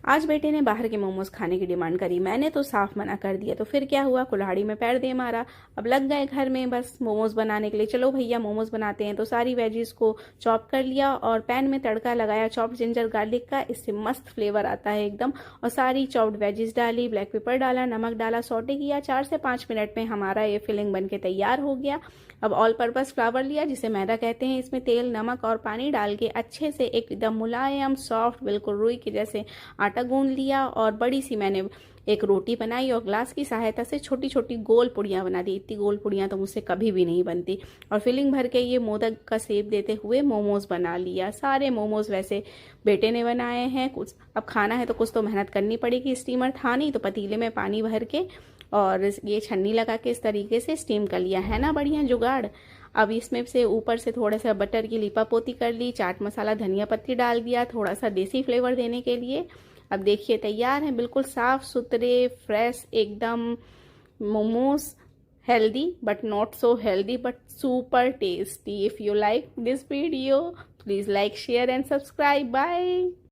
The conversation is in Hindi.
आज बेटे ने बाहर के मोमोज खाने की डिमांड करी। मैंने तो साफ मना कर दिया। तो फिर क्या हुआ, कुल्हाड़ी में पैर दे मारा। अब लग गए घर में बस मोमोज बनाने के लिए। चलो भैया मोमोज बनाते हैं। तो सारी वेजीज को चॉप कर लिया और पैन में तड़का लगाया चॉप्ड जिंजर गार्लिक का। इससे मस्त फ्लेवर आता है एकदम। और सारी चॉप्ड वेजीज डाली, ब्लैक पेपर डाला, नमक डाला, सौटे किया। 4 से 5 मिनट में हमारा ये फिलिंग बनके तैयार हो गया। अब ऑल पर्पस फ्लावर लिया, जिसे मैदा कहते हैं। इसमें तेल, नमक और पानी डाल के अच्छे से एकदम मुलायम सॉफ्ट बिल्कुल रुई के जैसे आटा गूंद लिया। और बड़ी सी मैंने एक रोटी बनाई और ग्लास की सहायता से छोटी छोटी गोल पुड़ियाँ बना दी। इतनी गोल पुड़ियाँ तो मुझसे कभी भी नहीं बनती। और फिलिंग भर के ये मोदक का शेप देते हुए मोमोज बना लिया। सारे मोमोज वैसे बेटे ने बनाए हैं। कुछ अब खाना है तो कुछ तो मेहनत करनी पड़ेगी। स्टीमर था नहीं तो पतीले में पानी भर के और ये छन्नी लगा के इस तरीके से स्टीम कर लिया है ना, बढ़िया जुगाड़। अब इसमें से ऊपर से थोड़ा सा बटर की लिपा पोती कर ली, चाट मसाला धनिया पत्ती डाल दिया थोड़ा सा देसी फ्लेवर देने के लिए। अब देखिए तैयार है बिल्कुल साफ सुथरे फ्रेश एकदम momos. Healthy but not so healthy but super tasty. If you like this video please like share and subscribe. Bye.